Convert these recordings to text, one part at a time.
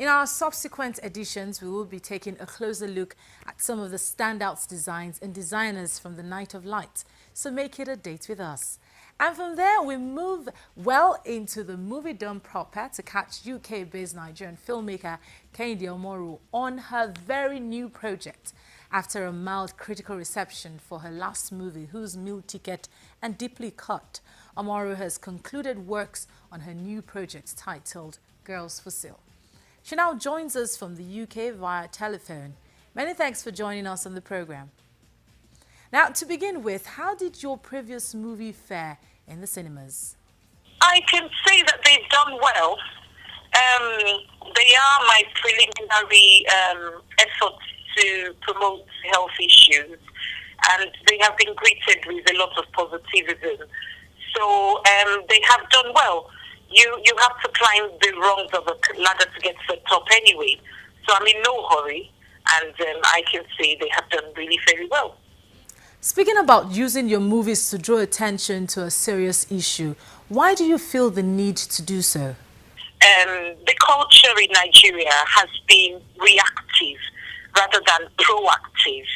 In our subsequent editions, we will be taking a closer look at some of the standout designs and designers from the Night of Light. So make it a date with us. And from there, we move well into the movie dome proper to catch UK-based Nigerian filmmaker Kehinde Omoru on her very new project. After a mild critical reception for her last movie, Whose Meal Ticket and Deeply Cut, Omoru has concluded works on her new project titled Girls for Sale. She now joins us from the UK via telephone. Many thanks for joining us on the program. Now, to begin with, how did your previous movie fare in the cinemas? I can say that they've done well. They are my preliminary efforts to promote health issues, and they have been greeted with a lot of positivism. So they have done well. You have to climb the rungs of a ladder to get to the top anyway. So I'm in no hurry, and I can say they have done really very well. Speaking about using your movies to draw attention to a serious issue, why do you feel the need to do so? The culture in Nigeria has been reactive rather than proactive,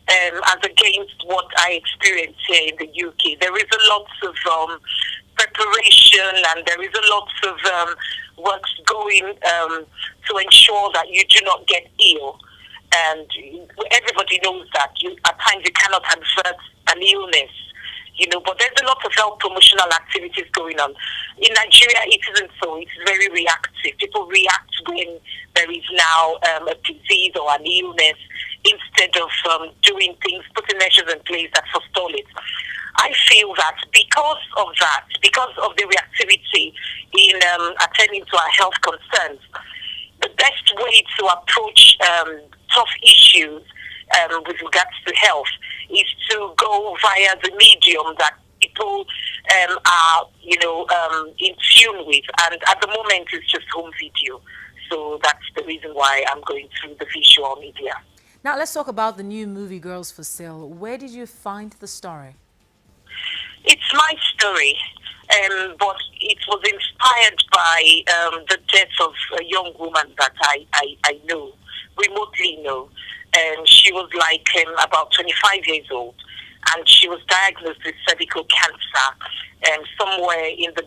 as against what I experience here in the UK. There is a lot of preparation, and there is a lot of works going to ensure that you do not get ill. And everybody knows that at times you cannot avert an illness, but there's a lot of health promotional activities going on. In Nigeria, it isn't so. It's very reactive. People react when there is now a disease or an illness instead of doing things, putting measures in place that forestall it. I feel that because of the reactivity in attending to our health concerns, the best way to approach tough issues with regards to health is to go via the medium that people are, in tune with. And at the moment, it's just home video. So that's the reason why I'm going through the visual media. Now, let's talk about the new movie Girls for Sale. Where did you find the story? It's my story, but it was inspired by the death of a young woman that I know, remotely know. She was like about 25 years old, and she was diagnosed with cervical cancer somewhere in the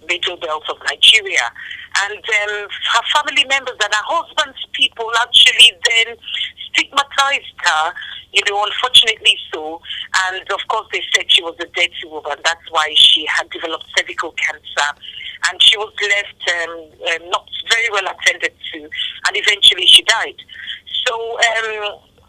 middle belt of Nigeria. And her family members and her husband's people actually then stigmatized her, unfortunately so. And of course they said she was a dirty woman. That's why she had developed cervical cancer. And she was left not very well attended to, and eventually she died. So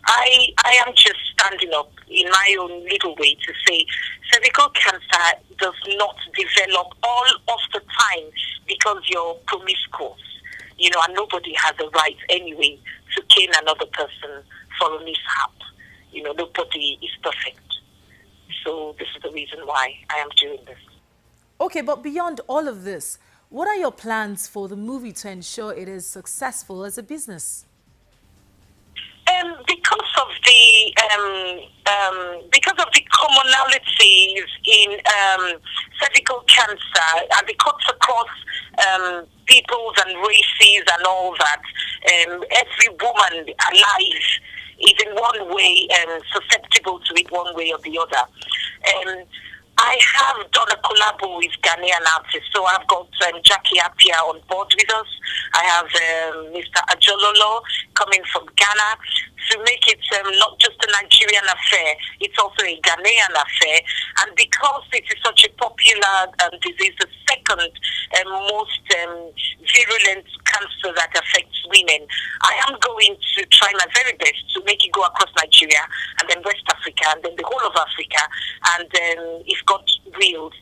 I am just standing up in my own little way to say cervical cancer does not develop all of the time because you're promiscuous, and nobody has a right anyway to cane another person for a mishap. Nobody is perfect. So this is the reason why I am doing this. Okay, but beyond all of this, what are your plans for the movie to ensure it is successful as a business? Because of the commonalities in cervical cancer, and it cuts across peoples and races and all that, every woman alive is in one way susceptible to it one way or the other. I have done a collabo with Ghanaian artists, so I've got Jackie Appiah on board with us. I have Mr. Ajololo coming from Ghana to make it not just a Nigerian affair, it's also a Ghanaian affair. And because it is such a popular disease, the second most virulent cancer that affects women, I am going to try my very best to make it go across Nigeria and then West Africa and then the whole of Africa, and if God wills,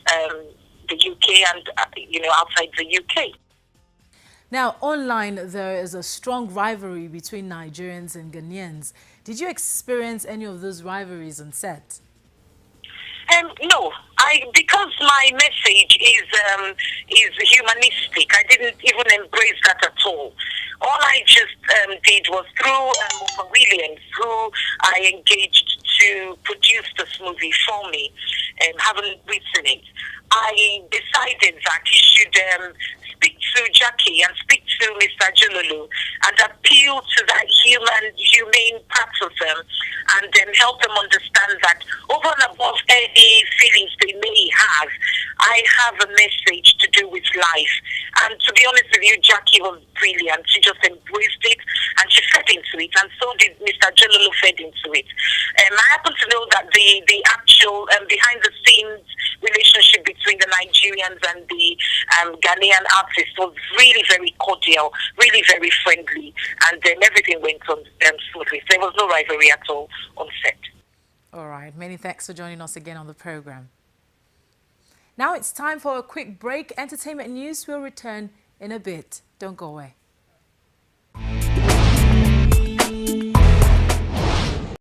the UK and outside the UK. Now, online, there is a strong rivalry between Nigerians and Ghanaians. Did you experience any of those rivalries on set? No, because my message is humanistic. I didn't even embrace that at all. All I just did was through Williams, who I engaged to produce this movie for me, haven't written it. I decided that he should speak to Jackie and speak to Mr. Jalulu and appeal to that humane part of them, and then help them understand that over and above any feelings they may have, I have a message to do with life. And to be honest with you, Jackie was brilliant. She just embraced it and she fed into it, and so did Mr. Jalulu fed into it. I happen to know that the actual behind the scenes relationship between the Nigerians and the Ghanaian artists was really very cordial, really very friendly, and then everything went on smoothly. There was no rivalry at all on set. All right, many thanks for joining us again on the program. Now it's time for a quick break. Entertainment news will return in a bit. Don't go away.